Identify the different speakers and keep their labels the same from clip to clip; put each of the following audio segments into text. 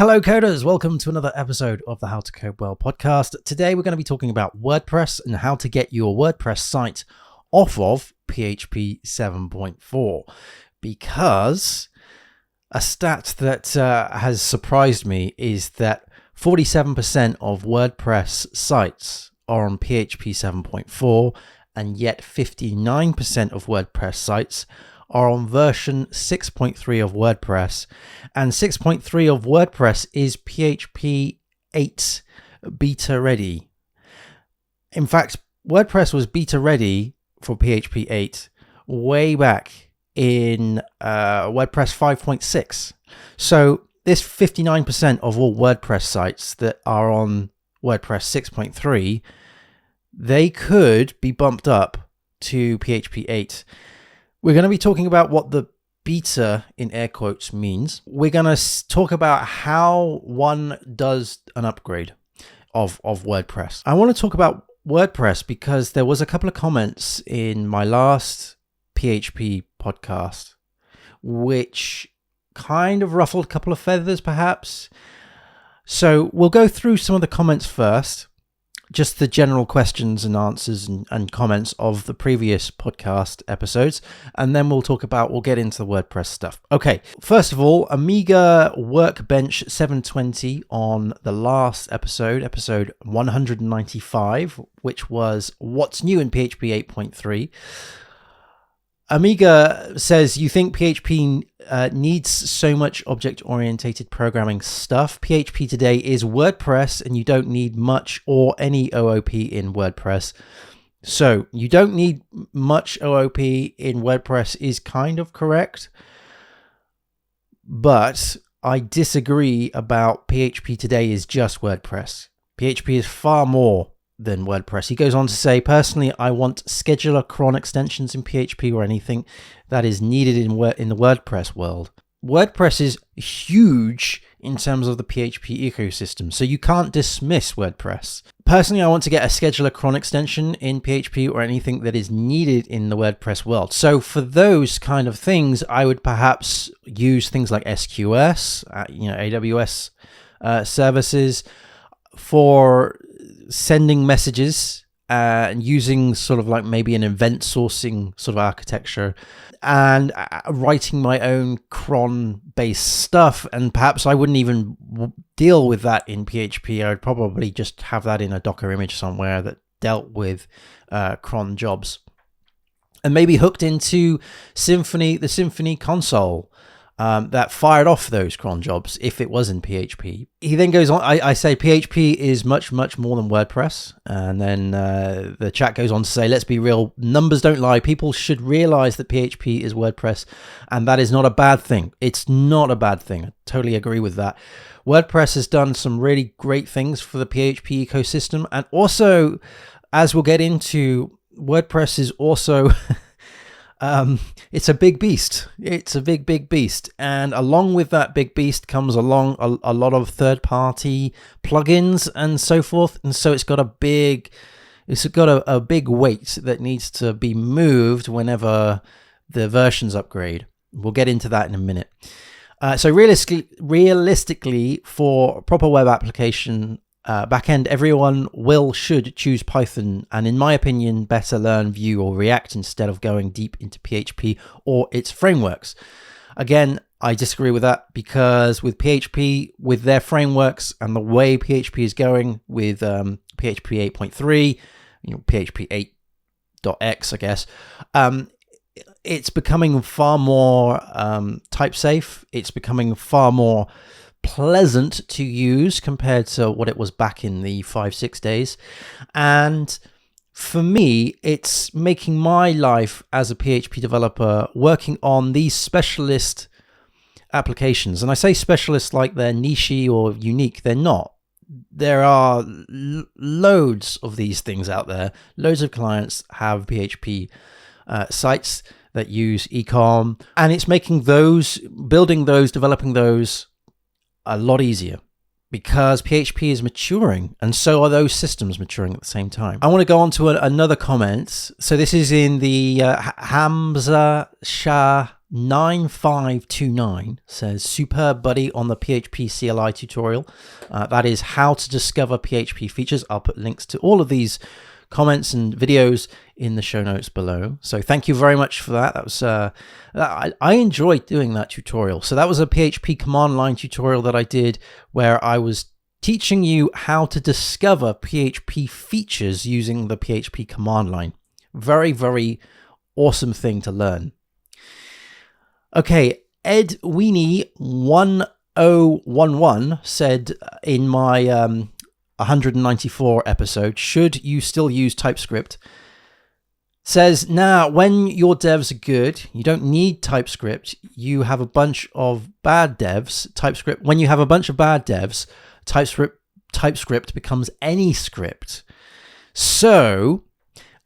Speaker 1: Hello coders, welcome to another episode of the How to Code Well podcast. Today we're going to be talking about WordPress and how to get your WordPress site off of PHP 7.4, because a stat that has surprised me is that 47% of WordPress sites are on PHP 7.4, and yet 59% of WordPress sites are on version 6.3 of WordPress, and 6.3 of WordPress is PHP 8 beta ready. In fact, WordPress was beta ready for PHP 8 way back in WordPress 5.6. So this 59% of all WordPress sites that are on WordPress 6.3, they could be bumped up to PHP 8. We're going to be talking about what the beta in air quotes means. We're going to talk about how one does an upgrade of WordPress. I want to talk about WordPress because there was a couple of comments in my last PHP podcast which kind of ruffled a couple of feathers perhaps. So we'll go through some of the comments first, just the general questions and answers and comments of the previous podcast episodes, and then we'll get into the WordPress stuff. Okay, first of all, Amiga Workbench 720 on the last episode 195, which was what's new in PHP 8.3. Amiga says, you think PHP needs so much object-oriented programming stuff? PHP today is WordPress, and you don't need much or any OOP in WordPress. So you don't need much OOP in WordPress is kind of correct, but I disagree about PHP today is just WordPress. PHP is far more than WordPress. He goes on to say, personally, I want scheduler cron extensions in PHP or anything that is needed in the WordPress world. WordPress is huge in terms of the PHP ecosystem, so you can't dismiss WordPress. Personally, I want to get a scheduler cron extension in PHP or anything that is needed in the WordPress world. So for those kind of things, I would perhaps use things like SQS, AWS services for sending messages and using sort of like maybe an event sourcing sort of architecture, and writing my own cron based stuff. And perhaps I wouldn't even deal with that in PHP. I would probably just have that in a Docker image somewhere that dealt with cron jobs, and maybe hooked into Symfony, the Symfony console that fired off those cron jobs if it was in PHP. He then goes on, I say PHP is much, much more than WordPress. And then the chat goes on to say, let's be real, numbers don't lie. People should realize that PHP is WordPress, and that is not a bad thing. It's not a bad thing. I totally agree with that. WordPress has done some really great things for the PHP ecosystem. And also, as we'll get into, WordPress is also... it's a big beast. It's a big beast. And along with that big beast comes along a lot of third-party plugins and so forth. And so it's got a big weight that needs to be moved whenever the versions upgrade. We'll get into that in a minute. So realistically, for proper web application backend, everyone should choose Python, and in my opinion, better learn Vue or React instead of going deep into PHP or its frameworks. Again, I disagree with that, because with PHP, with their frameworks and the way PHP is going with PHP 8.3, PHP 8.x, I guess, it's becoming far more type safe. It's becoming far more pleasant to use compared to what it was back in the 5-6 days. And for me, it's making my life as a PHP developer working on these specialist applications. And I say specialist like they're niche or unique. They're not. There are loads of these things out there. Loads of clients have PHP sites that use ecom, and it's making those, building those, developing those a lot easier, because PHP is maturing, and so are those systems maturing at the same time. I want to go on to another comment. So this is in the Hamza Shah 9529 says, superb buddy on the PHP CLI tutorial. That is how to discover PHP features. I'll put links to all of these comments and videos in the show notes below. So thank you very much for that. That was I enjoyed doing that tutorial. So that was a PHP command line tutorial that I did where I was teaching you how to discover PHP features using the PHP command line. Very, very awesome thing to learn. Okay, Ed Weenie 1011 said in my 194 episode, should you still use TypeScript? Says, now when your devs are good, you don't need TypeScript. You have a bunch of bad devs. TypeScript, when you have a bunch of bad devs, TypeScript becomes any script. So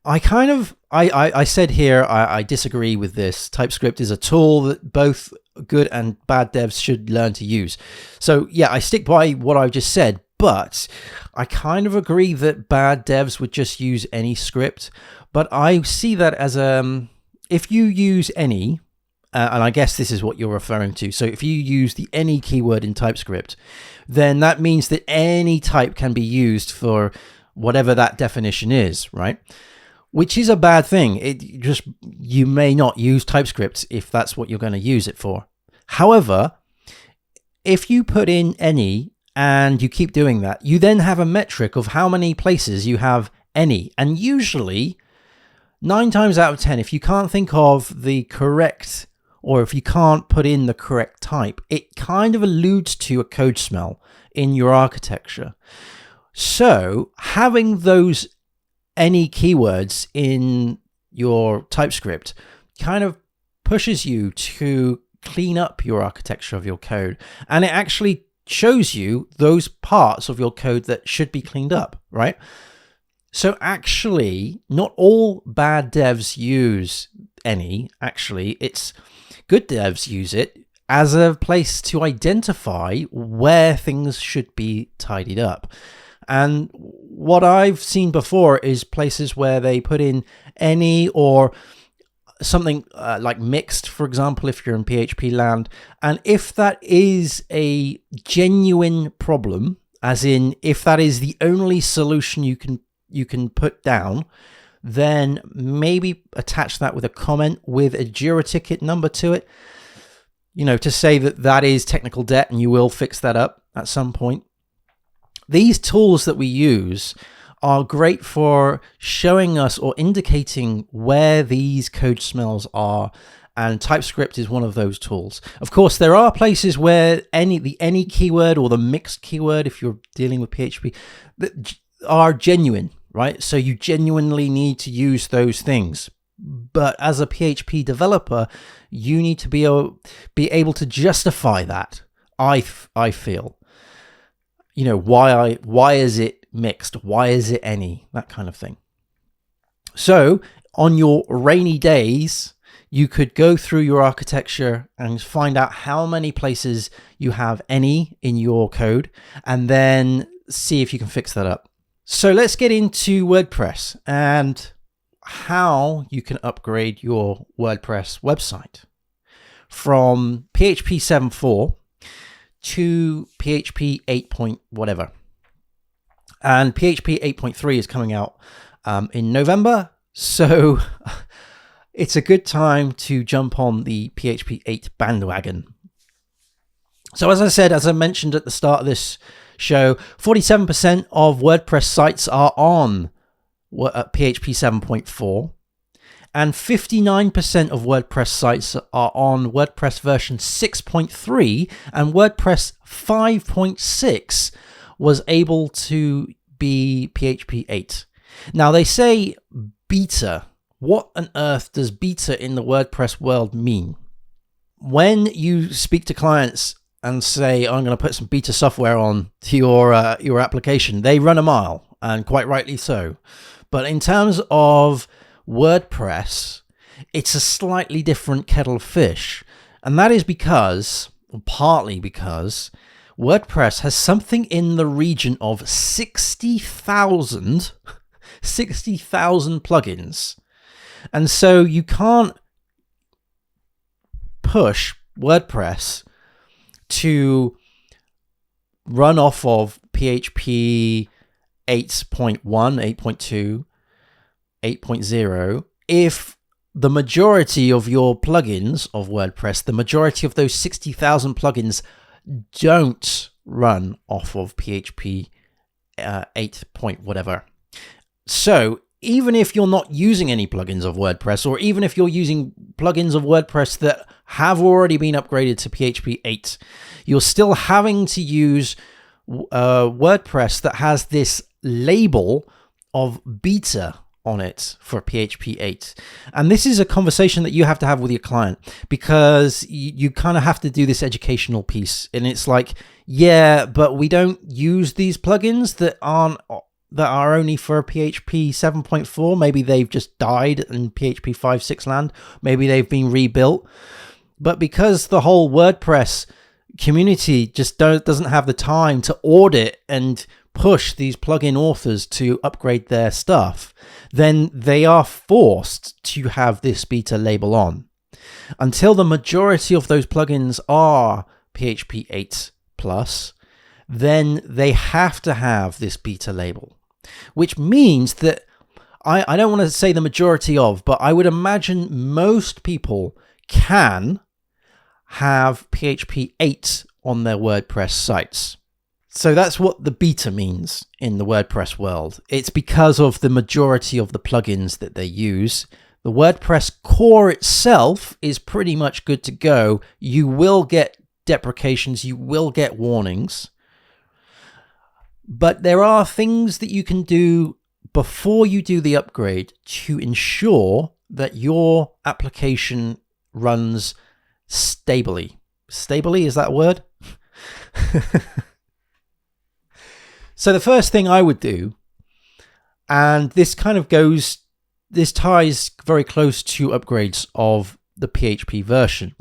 Speaker 1: I said here, I disagree with this. TypeScript is a tool that both good and bad devs should learn to use. So yeah, I stick by what I just said, but I kind of agree that bad devs would just use any script. But I see that as if you use any, and I guess this is what you're referring to. So if you use the any keyword in TypeScript, then that means that any type can be used for whatever that definition is, right? Which is a bad thing. You may not use TypeScript if that's what you're going to use it for. However, if you put in any and you keep doing that, you then have a metric of how many places you have any. And usually 9 times out of 10, if you can't think of the correct, or if you can't put in the correct type, it kind of alludes to a code smell in your architecture. So having those any keywords in your TypeScript kind of pushes you to clean up your architecture of your code. And it actually shows you those parts of your code that should be cleaned up, right? So actually, not all bad devs use any. Actually, it's good devs use it as a place to identify where things should be tidied up. And what I've seen before is places where they put in any or something like mixed, for example, if you're in PHP land. And if that is a genuine problem, as in if that is the only solution you can put down, then maybe attach that with a comment with a Jira ticket number to it, to say that that is technical debt and you will fix that up at some point. These tools that we use are great for showing us or indicating where these code smells are, and TypeScript is one of those tools. Of course, there are places where the any keyword or the mixed keyword, if you're dealing with PHP, that are genuine, right? So you genuinely need to use those things. But as a PHP developer, you need to be able to justify that. I feel. Why is it mixed? Why is it any? That kind of thing. So on your rainy days, you could go through your architecture and find out how many places you have any in your code, and then see if you can fix that up. So let's get into WordPress and how you can upgrade your WordPress website from PHP 7.4 to PHP 8 point whatever. And PHP 8.3 is coming out in November. So it's a good time to jump on the PHP 8 bandwagon. So as I mentioned at the start of this show, 47% of WordPress sites are on PHP 7.4. And 59% of WordPress sites are on WordPress version 6.3, and WordPress 5.6 was able to be PHP 8. Now they say beta. What on earth does beta in the WordPress world mean? When you speak to clients and say, I'm going to put some beta software on to your application, they run a mile, and quite rightly so. But in terms of WordPress, it's a slightly different kettle of fish. And that is partly because, WordPress has something in the region of 60,000 plugins. And so you can't push WordPress to run off of PHP 8.1, 8.2, 8.0 if the majority of your plugins of WordPress, the majority of those 60,000 plugins don't run off of PHP 8 point whatever. So even if you're not using any plugins of WordPress, or even if you're using plugins of WordPress that have already been upgraded to PHP 8, you're still having to use WordPress that has this label of beta on it for PHP 8. And this is a conversation that you have to have with your client, because you kind of have to do this educational piece. And it's like, yeah, but we don't use these plugins that are only for PHP 7.4. Maybe they've just died in PHP 5.6 land. Maybe they've been rebuilt. But because the whole WordPress community just doesn't have the time to audit and push these plugin authors to upgrade their stuff, then they are forced to have this beta label on. Until the majority of those plugins are PHP 8 plus, then they have to have this beta label, which means that I don't want to say the majority of, but I would imagine most people can have PHP 8 on their WordPress sites. So that's what the beta means in the WordPress world. It's because of the majority of the plugins that they use. The WordPress core itself is pretty much good to go. You will get deprecations, you will get warnings. But there are things that you can do before you do the upgrade to ensure that your application runs stably. Stably, is that a word? So the first thing I would do, and this ties very close to upgrades of the PHP version,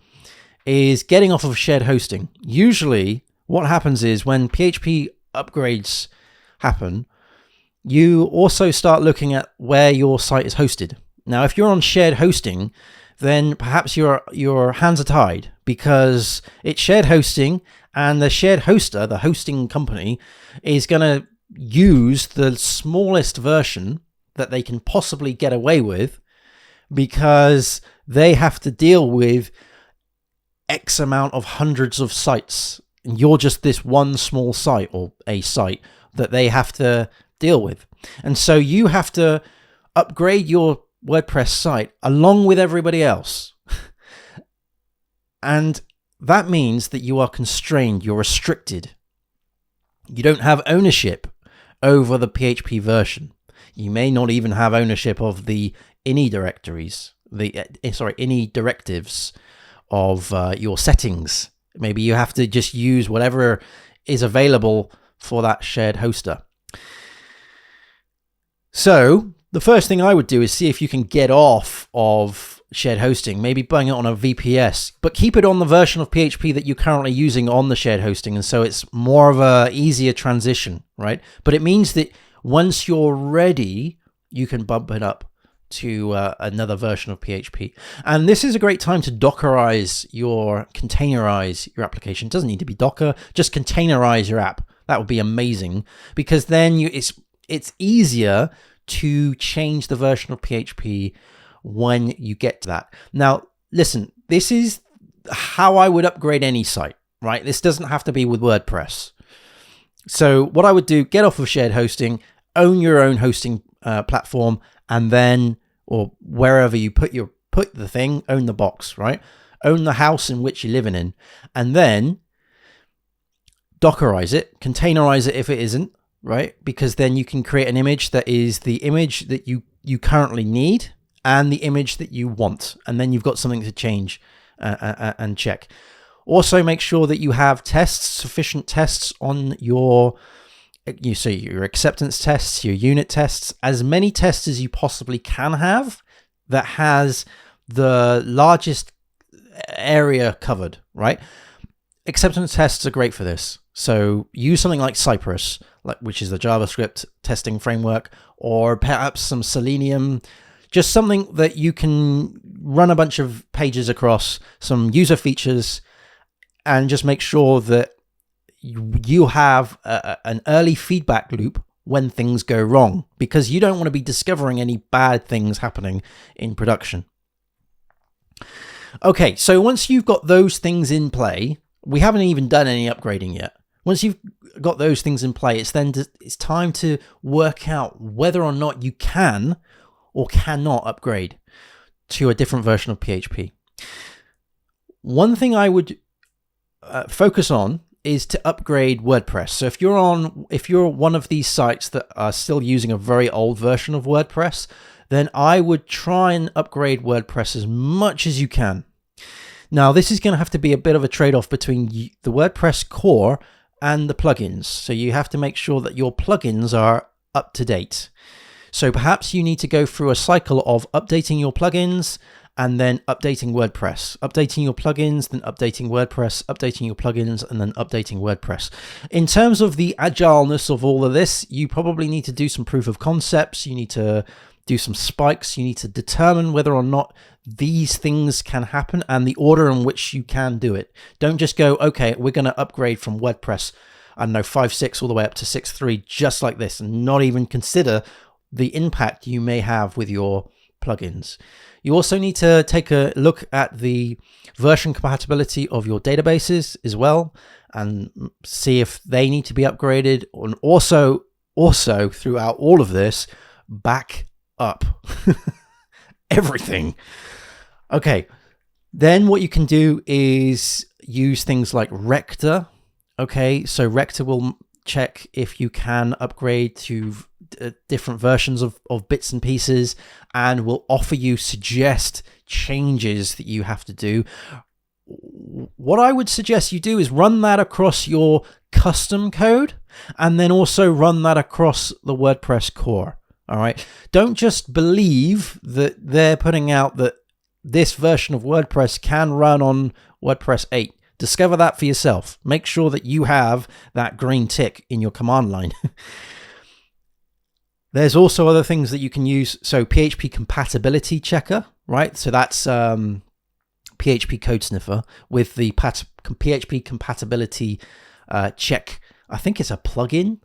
Speaker 1: is getting off of shared hosting. Usually what happens is when PHP upgrades happen, you also start looking at where your site is hosted. Now, if you're on shared hosting, then perhaps your hands are tied, because it's shared hosting, and the shared hoster, the hosting company, is going to use the smallest version that they can possibly get away with, because they have to deal with X amount of hundreds of sites. And you're just this one small site, or a site that they have to deal with. And so you have to upgrade your WordPress site along with everybody else. And that means that you are constrained, you're restricted. You don't have ownership over the PHP version. You may not even have ownership of the ini directories, ini directives of your settings. Maybe you have to just use whatever is available for that shared hoster. So the first thing I would do is see if you can get off of shared hosting, maybe buying it on a VPS, but keep it on the version of PHP that you're currently using on the shared hosting. And so it's more of a easier transition, right? But it means that once you're ready, you can bump it up to another version of PHP. And this is a great time to containerize your application. It doesn't need to be Docker, just containerize your app. That would be amazing, because then it's easier to change the version of PHP when you get to that. Now, listen, this is how I would upgrade any site, right? This doesn't have to be with WordPress. So what I would do, get off of shared hosting, own your own hosting platform, and then, or wherever you put the thing, own the box, right? Own the house in which you're living in, and then Dockerize it, containerize it if it isn't, right? Because then you can create an image that is the image that you currently need and the image that you want. And then you've got something to change and check. Also, make sure that you have sufficient tests on your acceptance tests, your unit tests, as many tests as you possibly can have that has the largest area covered, right? Acceptance tests are great for this. So use something like Cypress, which is the JavaScript testing framework, or perhaps some Selenium. just something that you can run a bunch of pages across, some user features, and just make sure that you have an early feedback loop when things go wrong, because you don't want to be discovering any bad things happening in production. Okay, so once you've got those things in play, we haven't even done any upgrading yet. Once you've got those things in play, it's time to work out whether or not you can or cannot upgrade to a different version of PHP. One thing I would focus on is to upgrade WordPress. So if you're one of these sites that are still using a very old version of WordPress, then I would try and upgrade WordPress as much as you can. Now, this is going to have to be a bit of a trade-off between the WordPress core and the plugins. So you have to make sure that your plugins are up to date. So perhaps you need to go through a cycle of updating your plugins and then updating WordPress, updating your plugins, then updating WordPress, updating your plugins, and then updating WordPress. In terms of the agileness of all of this, you probably need to do some proof of concepts. You need to do some spikes. You need to determine whether or not these things can happen and the order in which you can do it. Don't just go, okay, we're going to upgrade from WordPress, I don't know, 5.6 all the way up to 6.3, just like this, and not even consider the impact you may have with your plugins. You also need to take a look at the version compatibility of your databases as well, and see if they need to be upgraded. And also throughout all of this, back up everything. Okay, then what you can do is use things like Rector. Okay, so Rector will check if you can upgrade to different versions of bits and pieces, and will offer you suggest changes that you have to do. What I would suggest you do is run that across your custom code, and then also run that across the WordPress core. All right, don't just believe that they're putting out that this version of WordPress can run on WordPress 8. Discover that for yourself. Make sure that you have that green tick in your command line. There's also other things that you can use. So PHP compatibility checker, right? So that's PHP code sniffer with the PHP compatibility check. I think it's a plugin.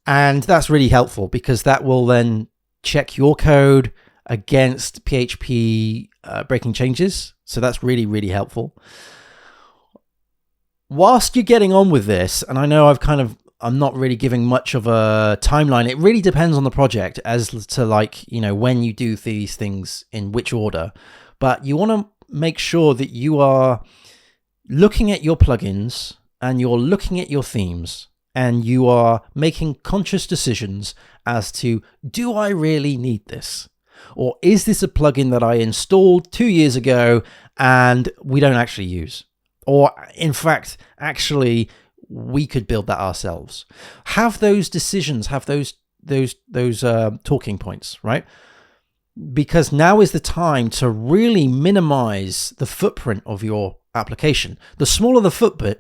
Speaker 1: And that's really helpful because that will then check your code against PHP breaking changes. So that's really, really helpful. Whilst you're getting on with this, and I know I'm not really giving much of a timeline. It really depends on the project as to, like, you know, when you do these things in which order. But you want to make sure that you are looking at your plugins and you're looking at your themes and you are making conscious decisions as to, do I really need this? Or is this a plugin that I installed 2 years ago and we don't actually use? Or in fact, actually, we could build that ourselves. Have those decisions, have those talking points, right? Because now is the time to really minimize the footprint of your application. The smaller the footprint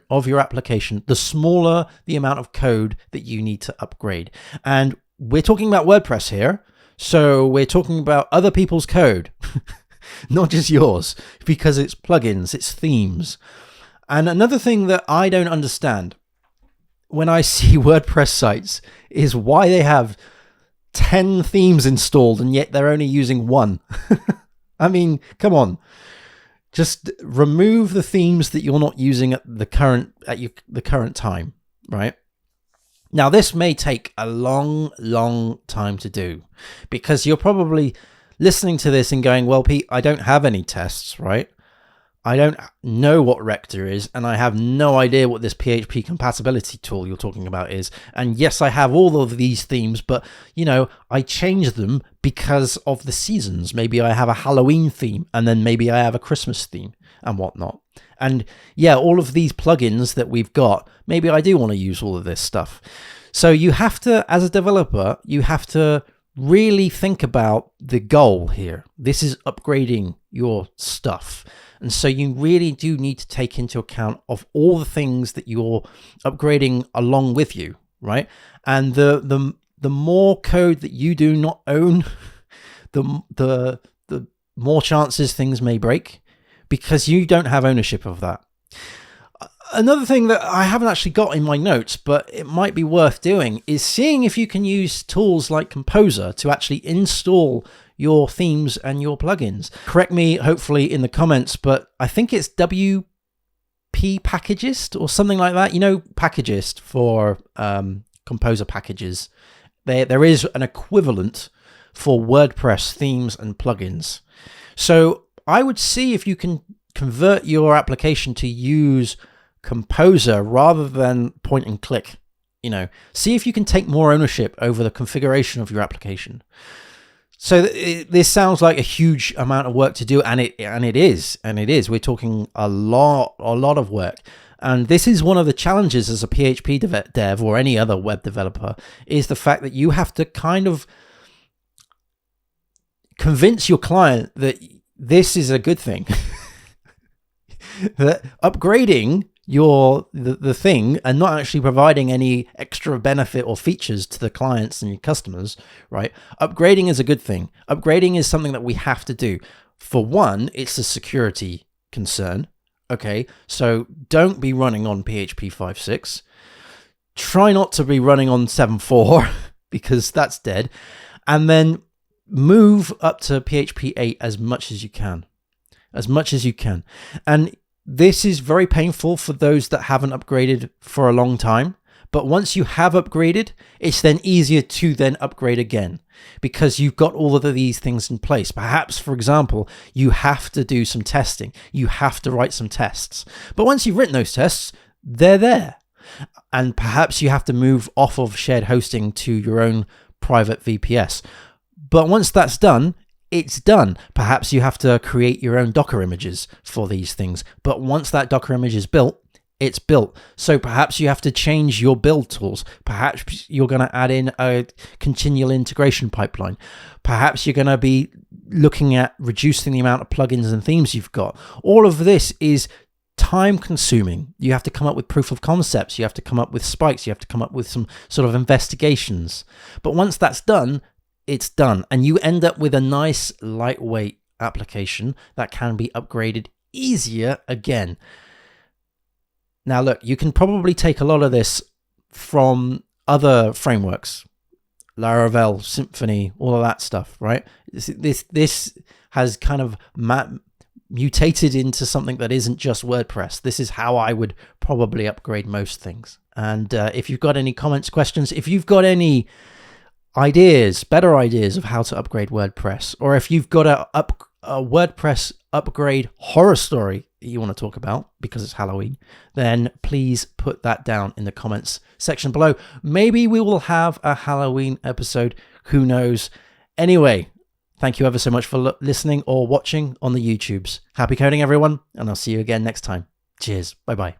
Speaker 1: of your application, the smaller the amount of code that you need to upgrade. And we're talking about WordPress here, so we're talking about other people's code, not just yours, because it's plugins, it's themes. And another thing that I don't understand when I see WordPress sites is why they have 10 themes installed and yet they're only using one. I mean, come on. Just remove the themes that you're not using at the current time, right? Now, this may take a long time to do because you're probably listening to this and going, well, Pete, I don't have any tests, right? I don't know what Rector is, and I have no idea what this PHP compatibility tool you're talking about is. And yes, I have all of these themes, but, you know, I change them because of the seasons. Maybe I have a Halloween theme, and then maybe I have a Christmas theme and whatnot. And yeah, all of these plugins that we've got, maybe I do want to use all of this stuff. So you have to, as a developer, you have to really think about the goal here. This is upgrading your stuff. And so you really do need to take into account of all the things that you're upgrading along with you, right? And the the more code that you do not own, the more chances things may break, because you don't have ownership of that. Another thing that I haven't actually got in my notes, but it might be worth doing, is seeing if you can use tools like Composer to actually install your themes and your plugins. Correct me, hopefully, in the comments, but I think it's WP Packagist or something like that. You know, Packagist for Composer packages. There is an equivalent for WordPress themes and plugins. So I would see if you can convert your application to use Composer rather than point and click. You know, see if you can take more ownership over the configuration of your application. So this sounds like a huge amount of work to do, and it is. We're talking a lot of work. And this is one of the challenges as a PHP dev or any other web developer, is the fact that you have to kind of convince your client that this is a good thing. That upgrading the thing and not actually providing any extra benefit or features to the clients and your customers, right? Upgrading is a good thing. Upgrading is something that we have to do. For one, it's a security concern. Okay, so don't be running on PHP 5.6. Try not to be running on 7.4 because that's dead. And then move up to PHP 8 as much as you can. And this is very painful for those that haven't upgraded for a long time. But once you have upgraded, it's then easier to then upgrade again because you've got all of these things in place. Perhaps, for example, you have to do some testing. You have to write some tests. But once you've written those tests, they're there. And perhaps you have to move off of shared hosting to your own private VPS. But once that's done, it's done. Perhaps you have to create your own Docker images for these things. But once that Docker image is built, it's built. So perhaps you have to change your build tools. Perhaps you're going to add in a continual integration pipeline. Perhaps you're going to be looking at reducing the amount of plugins and themes you've got. All of this is time consuming. You have to come up with proof of concepts. You have to come up with spikes. You have to come up with some sort of investigations. But once that's done, it's done. And you end up with a nice lightweight application that can be upgraded easier again. Now, look, you can probably take a lot of this from other frameworks, Laravel, Symfony, all of that stuff, right? This has kind of mutated into something that isn't just WordPress. This is how I would probably upgrade most things. And if you've got any comments, questions, if you've got any ideas, better ideas of how to upgrade WordPress, or if you've got a WordPress upgrade horror story you want to talk about because it's Halloween, then please put that down in the comments section below. Maybe we will have a Halloween episode. Who knows? Anyway, thank you ever so much for listening or watching on the YouTubes. Happy coding, everyone, and I'll see you again next time. Cheers. Bye-bye.